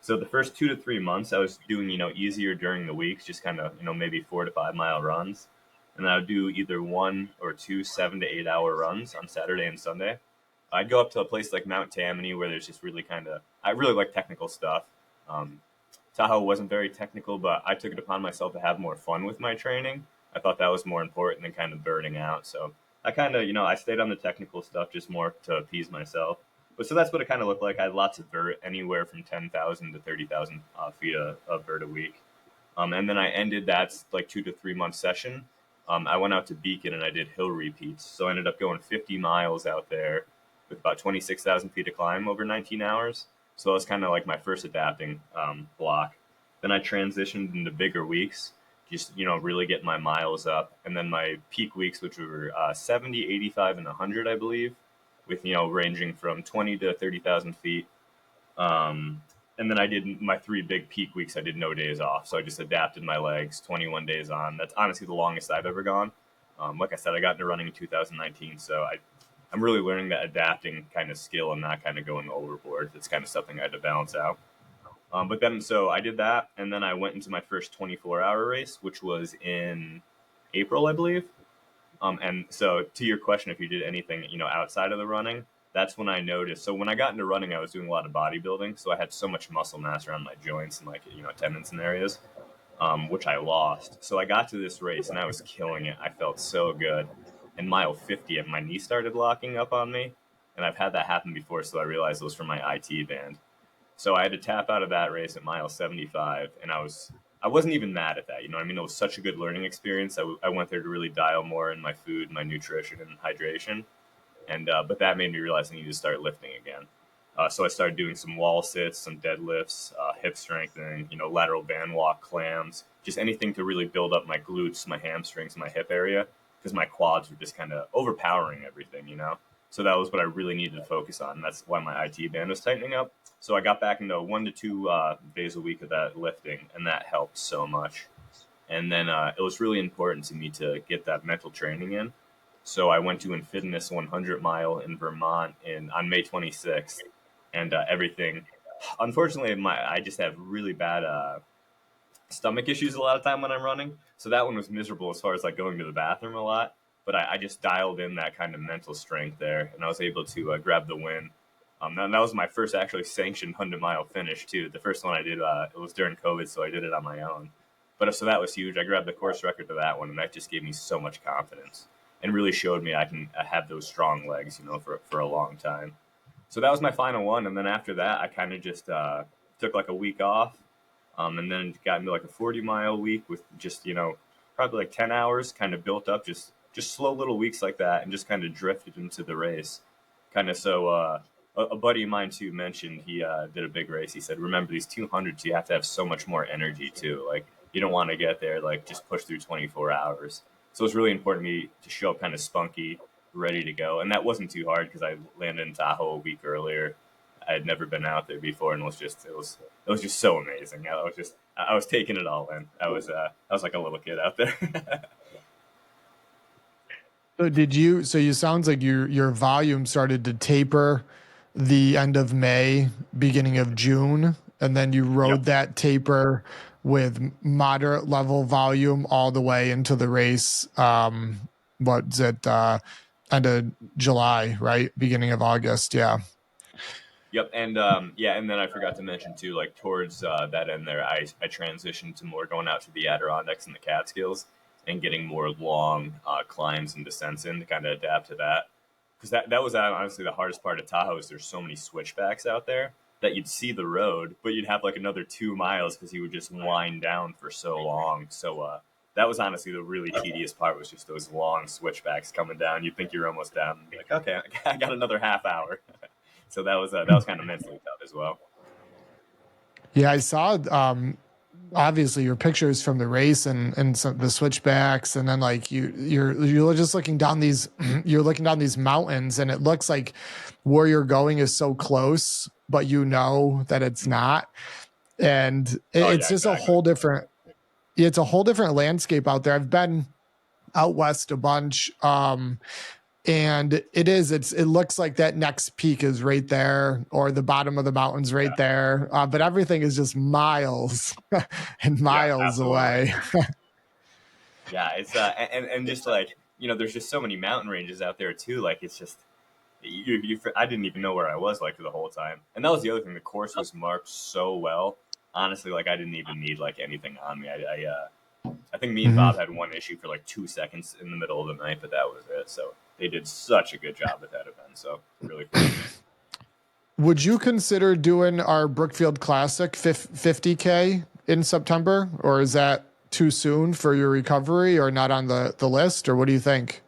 So the first 2 to 3 months, I was doing easier during the weeks, just kind of maybe 4 to 5 mile runs, and I would do either 1 or 2 7 to 8 hour runs on Saturday and Sunday. I'd go up to a place like Mount Tammany where there's just really I really like technical stuff. Um, Tahoe wasn't very technical, but I took it upon myself to have more fun with my training. I thought that was more important than kind of burning out. So I kind of, I stayed on the technical stuff just more to appease myself. But so that's what it kind of looked like. I had lots of vert, anywhere from 10,000 to 30,000 feet of vert a week. And then I ended that like 2 to 3 month session. I went out to Beacon and I did hill repeats. So I ended up going 50 miles out there with about 26,000 feet of climb over 19 hours. So that was kind of like my first adapting block. Then I transitioned into bigger weeks, just really getting my miles up, and then my peak weeks, which were 70, 85, and 100, I believe, with ranging from 20 to 30,000 feet. And then I did my 3 big peak weeks. I did no days off, so I just adapted my legs. 21 days on. That's honestly the longest I've ever gone. Like I said, I got into running in 2019, so I'm really learning that adapting kind of skill and not kind of going overboard. It's kind of something I had to balance out. But then, so I did that, and then I went into my first 24-hour race, which was in April, I believe. And so, to your question, if you did anything, outside of the running, that's when I noticed. So when I got into running, I was doing a lot of bodybuilding, so I had so much muscle mass around my joints and like tendons and areas, which I lost. So I got to this race and I was killing it. I felt so good. And mile 50, and my knee started locking up on me, and I've had that happen before, so I realized it was from my IT band. So I had to tap out of that race at mile 75, and I wasn't even mad at that. It was such a good learning experience. I went there to really dial more in my food, my nutrition, and hydration, and but that made me realize I needed to start lifting again. So I started doing some wall sits, some deadlifts, hip strengthening, lateral band walk, clams, just anything to really build up my glutes, my hamstrings, my hip area, because my quads were just kind of overpowering everything. So that was what I really needed to focus on. That's why my IT band was tightening up. So I got back into 1 to 2 days a week of that lifting, and that helped so much. And then it was really important to me to get that mental training in. So I went to Infitness 100 Mile in Vermont on May 26th, and everything. Unfortunately, I just have really bad stomach issues a lot of time when I'm running. So that one was miserable as far as like going to the bathroom a lot. But I just dialed in that kind of mental strength there, and I was able to grab the win. That was my first actually sanctioned 100 mile finish too. The first one I did, it was during COVID, so I did it on my own. But so that was huge. I grabbed the course record for that one, and that just gave me so much confidence and really showed me I can have those strong legs, for a long time. So that was my final one, and then after that, I kind of just took like a week off, and then got into like a 40 mile week with just probably like 10 hours, kind of built up, just slow little weeks like that, and just kind of drifted into the race, kind of so. A buddy of mine too mentioned he did a big race. He said, "Remember these 200s, you have to have so much more energy too. Like you don't want to get there like just push through 24 hours." So it's really important to me to show up kind of spunky, ready to go. And that wasn't too hard because I landed in Tahoe a week earlier. I had never been out there before, and it was just so amazing. I was taking it all in. I was like a little kid out there. So you sounds like your volume started to taper the end of May, beginning of June, and then you Yep. rode that taper with moderate level volume all the way into the race. What's it? End of July, right? Beginning of August. Yeah. Yep, and yeah, and then I forgot to mention too, like towards that end there, I transitioned to more going out to the Adirondacks and the Catskills and getting more long climbs and descents in to kind of adapt to that. Because that was honestly the hardest part of Tahoe is there's so many switchbacks out there that you'd see the road, but you'd have like another 2 miles because you would just wind down for so long. So that was honestly the really tedious part was just those long switchbacks coming down. You'd think you're almost down, and be like, okay, I got another half hour. So that was kind of mentally tough as well. Yeah, I saw obviously your pictures from the race and some, the switchbacks, and then like you're just looking down these you're looking down these mountains, and it looks like where you're going is so close, but you know that it's not, and Oh it's yeah, just a exactly. whole different it's a whole different landscape out there. I've been out west a bunch, and it looks like that next peak is right there or the bottom of the mountains right Yeah, there, but everything is just miles and yeah, miles absolutely. away. Yeah, it's and just like there's just so many mountain ranges out there too. Like it's just I didn't even know where I was like for the whole time. And that was the other thing. The course was marked so well. Honestly, like I didn't even need like anything on me. I think me and Mhm. Bob had one issue for like 2 seconds in the middle of the night, but that was it. So they did such a good job at that event. So really cool. Would you consider doing our Brookfield Classic 50K in September, or is that too soon for your recovery, or not on the list, or what do you think?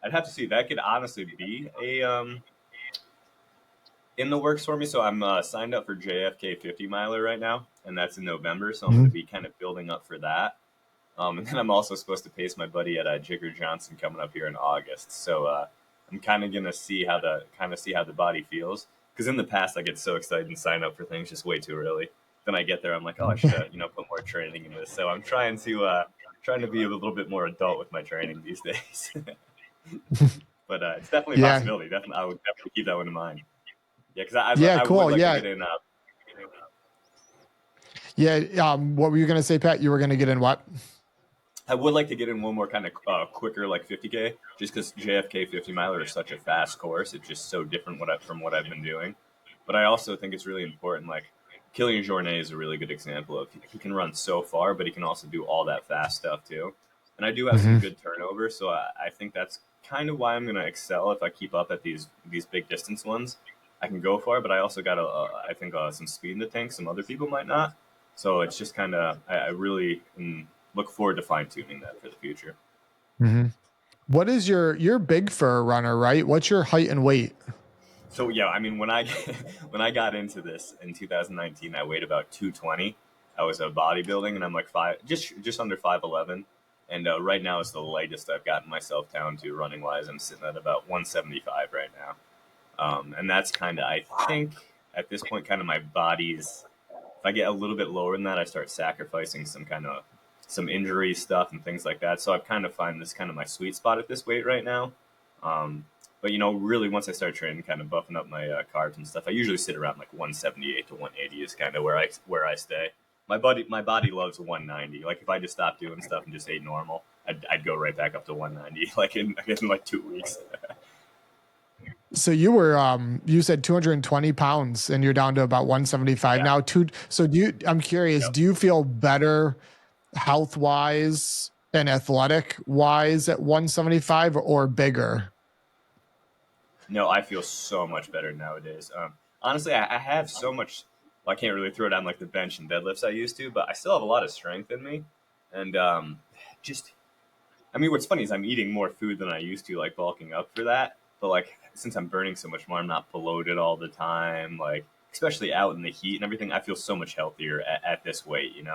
I'd have to see. That could honestly be a in the works for me. So I'm signed up for JFK 50 miler right now, and that's in November. So I'm going to Mhm. be kind of building up for that. And then I'm also supposed to pace my buddy at Jigger Johnson coming up here in August. So I'm kind of gonna see how the body feels. Because in the past I get so excited and sign up for things just way too early. Then I get there, I'm like, oh, I should have put more training in this. So I'm trying to be a little bit more adult with my training these days. But it's definitely a Yeah. possibility. Definitely, I would definitely keep that one in mind. Yeah, because Yeah. I would Cool. like to Yeah. get in. Yeah. What were you gonna say, Pat? You were gonna get in what? I would like to get in one more kind of quicker, like 50K, just because JFK 50 miler is such a fast course. It's just so different from what I've been doing. But I also think it's really important. Like Killian Jornet is a really good example of he can run so far, but he can also do all that fast stuff too. And I do have some Hmm. good turnover, so I think that's kind of why I'm going to excel if I keep up at these big distance ones. I can go far, but I also got I think some speed in the tank. Some other people might not. So it's just kind of I really look forward to fine tuning that for the future. Hmm. What is you're big for a runner, right? What's your height and weight? So yeah, I mean when I when I got into this in 2019, I weighed about 220. I was bodybuilding, and I'm like just under 5'11. And right now is the lightest I've gotten myself down to running wise. I'm sitting at about 175 right now. And that's kind of, I think, at this point, kind of my body's. If I get a little bit lower than that, I start sacrificing some injury stuff and things like that. So I've kind of find this kind of my sweet spot at this weight right now. Um, but really, once I start training, kind of buffing up my carbs and stuff, I usually sit around like 178 to 180 is kind of where I stay. My body loves 190. Like if I just stopped doing stuff and just ate normal, I'd go right back up to 190 like in like 2 weeks. So you said 220 pounds and you're down to about 175 Yeah. now. So I'm curious, Yep. do you feel better health wise and athletic wise at 175 or bigger? No, I feel so much better nowadays. Honestly, I have so much. Well, I can't really throw down like the bench and deadlifts I used to, but I still have a lot of strength in me. And just, I mean, what's funny is I'm eating more food than I used to, like bulking up for that. But like, since I'm burning so much more, I'm not bloated all the time. Like, especially out in the heat and everything, I feel so much healthier at this weight. And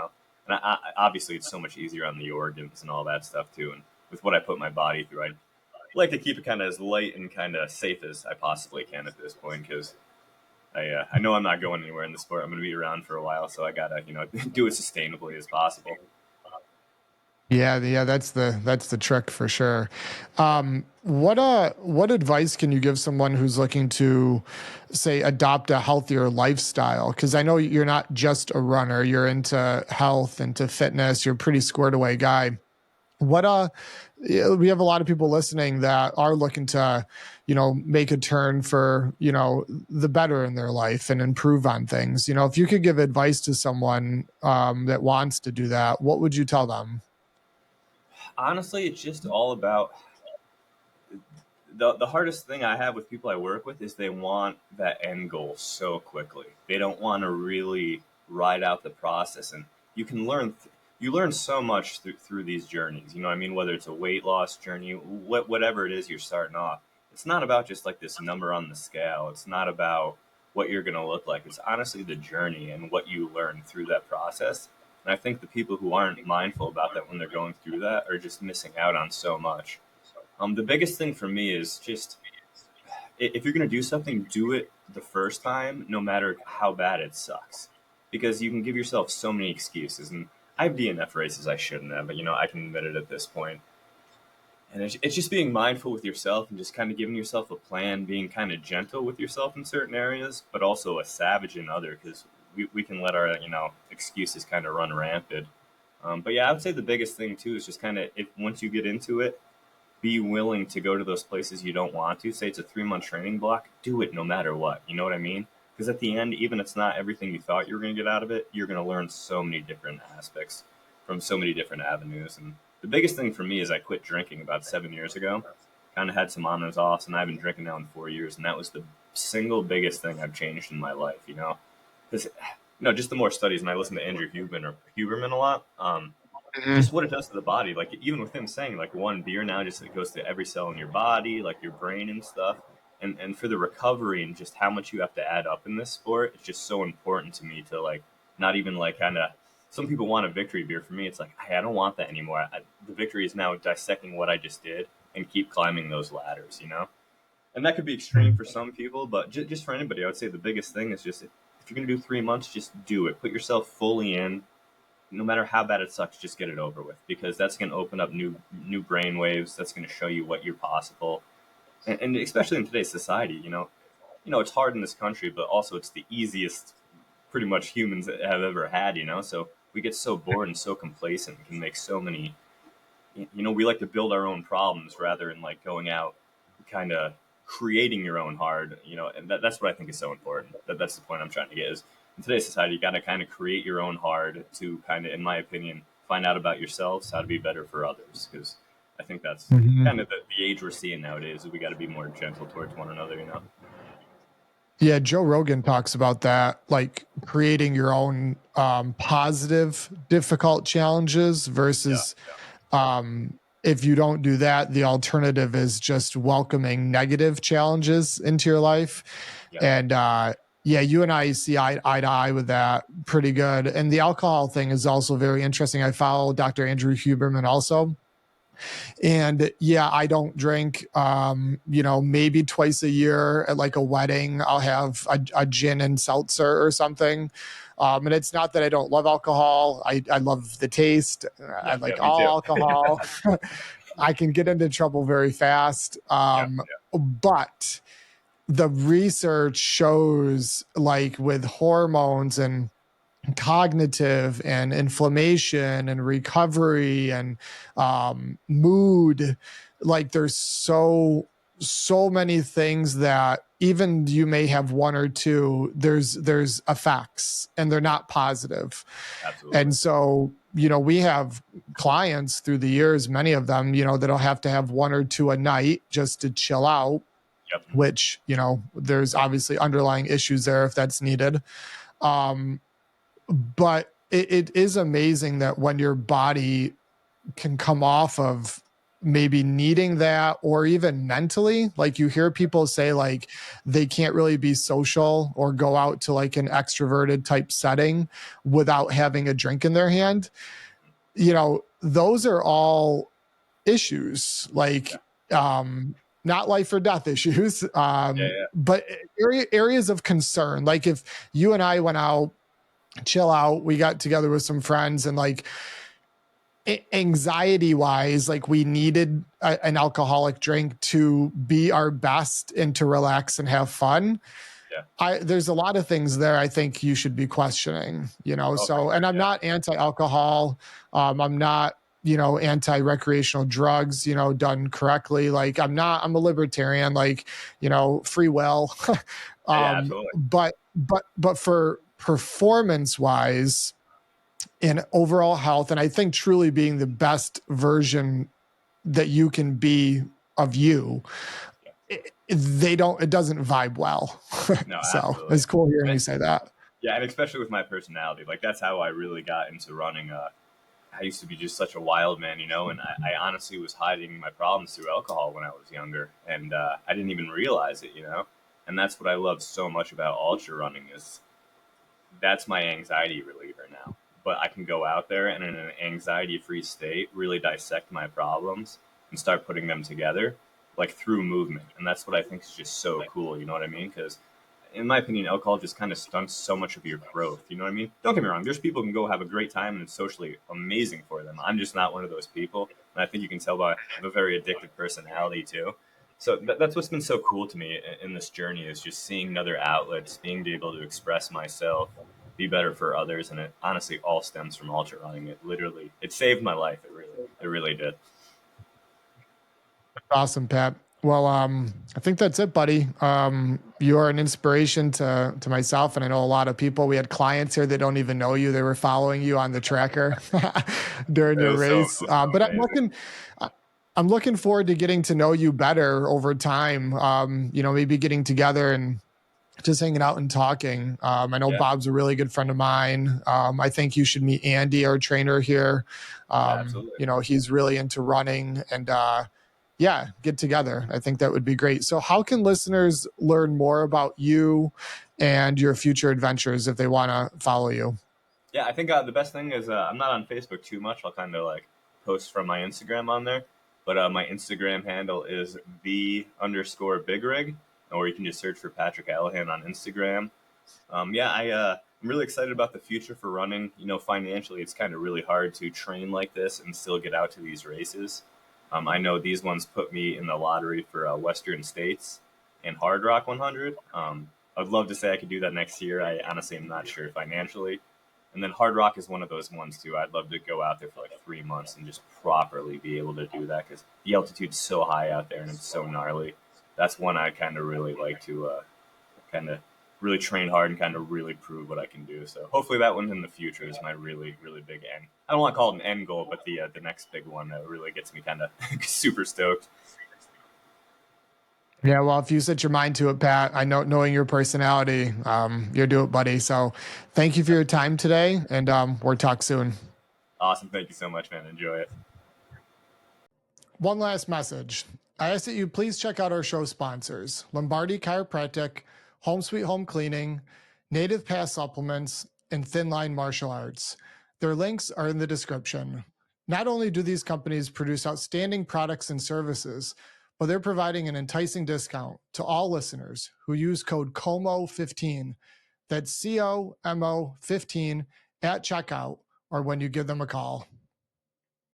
obviously, it's so much easier on the organs and all that stuff too. And with what I put my body through, I like to keep it kind of as light and kind of safe as I possibly can at this point because I know I'm not going anywhere in the sport. I'm going to be around for a while, so I gotta do it sustainably as possible. Yeah, that's the trick for sure. What advice can you give someone who's looking to say adopt a healthier lifestyle? Because I know you're not just a runner, you're into health, into fitness, you're a pretty squared away guy. What we have a lot of people listening that are looking to, make a turn for, the better in their life and improve on things. If you could give advice to someone that wants to do that, what would you tell them? Honestly, it's just all about the hardest thing I have with people I work with is they want that end goal so quickly. They don't want to really ride out the process, and you can you learn so much through these journeys. You know what I mean? Whether it's a weight loss journey, whatever it is you're starting off, it's not about just like this number on the scale. It's not about what you're going to look like. It's honestly the journey and what you learn through that process. And I think the people who aren't mindful about that when they're going through that are just missing out on so much. The biggest thing for me is just if you're going to do something, do it the first time, no matter how bad it sucks. Because you can give yourself so many excuses. And I have DNF races I shouldn't have, but I can admit it at this point. And it's just being mindful with yourself and just kind of giving yourself a plan, being kind of gentle with yourself in certain areas, but also a savage in other because we can let our, excuses kind of run rampant. But yeah, I would say the biggest thing too is just kind of if once you get into it, be willing to go to those places you don't want to. Say it's a 3 month training block, do it no matter what. You know what I mean? Because at the end, even if it's not everything you thought you were going to get out of it, you're going to learn so many different aspects from so many different avenues. And the biggest thing for me is I quit drinking about 7 years ago. Kind of had some on and offs, and I've been drinking now in 4 years, and that was the single biggest thing I've changed in my life. Because just the more studies, and I listen to Andrew Huberman a lot. Just what it does to the body. Like even with him saying like one beer now just it goes to every cell in your body, like your brain and stuff. And for the recovery and just how much you have to add up in this sport, it's just so important to me to like not even like kind of. Some people want a victory beer. For me, it's like hey, I don't want that anymore. The victory is now dissecting what I just did and keep climbing those ladders. And that could be extreme for some people, but just for anybody, I would say the biggest thing is just if you're gonna do 3 months, just do it. Put yourself fully in no matter how bad it sucks, just get it over with because that's going to open up new brain waves. That's going to show you what you're possible, and especially in today's society, it's hard in this country, but also it's the easiest, pretty much humans have ever had. So we get so bored and so complacent. We can make so many. We like to build our own problems rather than like going out, kind of creating your own hard. And that's what I think is so important. That's the point I'm trying to get is in today's society, you got to kind of create your own hard to kind of, in my opinion, find out about yourselves, how to be better for others. Because I think that's Mhm. kind of the age we're seeing nowadays. Is we got to be more gentle towards one another. Yeah, Joe Rogan talks about that, like creating your own positive, difficult challenges Yeah, versus if you don't do that, the alternative is just welcoming negative challenges into your life. yeah, And yeah, you and I see eye to eye with that pretty good. And the alcohol thing is also very interesting. I follow Dr. Andrew Huberman also. And yeah, I don't drink. Maybe twice a year at like a wedding, I'll have a gin and seltzer or something. And it's not that I don't love alcohol. I love the taste. I Yeah, yeah, like me all too. alcohol. I can get into trouble very fast. Yeah, But the research shows, like with hormones and cognitive and inflammation and recovery and mood, like there's so many things that even you may have one or two, there's effects and they're not positive. absolutely. And so, we have clients through the years, many of them, that'll have to have one or two a night just to chill out, Yep. which, there's obviously underlying issues there if that's needed. um but it is amazing that when your body can come off of maybe needing that, or even mentally, like you hear people say like they can't really be social or go out to like an extroverted type setting without having a drink in their hand. Those are all issues, Yeah, like not life or death issues, yeah, yeah, but areas of concern. Like if you and I went out, chill out, we got together with some friends, and like anxiety wise, like we needed an alcoholic drink to be our best and to relax and have fun. yeah. There's a lot of things there I think you should be questioning, Oh, for so, sure. and I'm Yeah, not anti-alcohol. I'm not, anti-recreational drugs, done correctly. Like I'm a libertarian, like, free will. yeah, yeah, absolutely. But for performance wise and overall health, and I think truly being the best version that you can be of you, Yeah. it doesn't vibe well. No, So absolutely. it's cool hearing And, you say that. yeah, and especially with my personality, like that's how I really got into running. I used to be just such a wild man, and I honestly was hiding my problems through alcohol when I was younger, and I didn't even realize it. And that's what I love so much about ultra running is that's my anxiety reliever now. But I can go out there and in an anxiety free state, really dissect my problems and start putting them together, like through movement. And that's what I think is just so cool. You know what I mean? Because in my opinion, alcohol just kind of stunts so much of your growth. You know what I mean? Don't get me wrong. There's people who can go have a great time and it's socially amazing for them. I'm just not one of those people. And I think you can tell by I have a very addictive personality too. So that's what's been so cool to me in this journey is just seeing other outlets, being able to express myself, be better for others, and it honestly all stems from ultra running. It saved my life. It really did. Awesome, Pat. Well, I think that's it, buddy. You are an inspiration to myself, and I know a lot of people. We had clients here that don't even know you; they were following you on the tracker during It your was so it race. was so But amazing. I'm looking forward to getting to know you better over time. Maybe getting together and just hanging out and talking. I know Yeah, Bob's a really good friend of mine. I think you should meet Andy, our trainer here. yeah, absolutely. He's really into running, and yeah, get together. I think that would be great. So, how can listeners learn more about you and your future adventures if they want to follow you? Yeah, I think the best thing is I'm not on Facebook too much. I'll kind of like post from my Instagram on there, but my Instagram handle is the_big rig, or you can just search for Patrick Hallahan on Instagram. Yeah, I'm really excited about the future for running. Financially, it's kind of really hard to train like this and still get out to these races. I know these ones put me in the lottery for Western States and Hard Rock 100. I'd love to say I could do that next year. I honestly am not sure financially. And then Hard Rock is one of those ones too. I'd love to go out there for like 3 months and just properly be able to do that because the altitude's so high out there and it's so gnarly. That's one I kind of really like to kind of really train hard and kind of really prove what I can do. So hopefully that one in the future is my really really big end. I don't want to call it an end goal, but the next big one that really gets me kind of super stoked. Yeah, well, if you set your mind to it, Pat, I know knowing your personality, you'll do it, buddy. So, thank you for your time today, and we'll talk soon. Awesome, thank you so much, man. Enjoy it. One last message. I ask that you please check out our show sponsors: Lombardi Chiropractic, Home Sweet Home Cleaning, Native Pass Supplements, and Thin Line Martial Arts. Their links are in the description. Not only do these companies produce outstanding products and services, but they're providing an enticing discount to all listeners who use code COMO15. That's COMO15 at checkout or when you give them a call.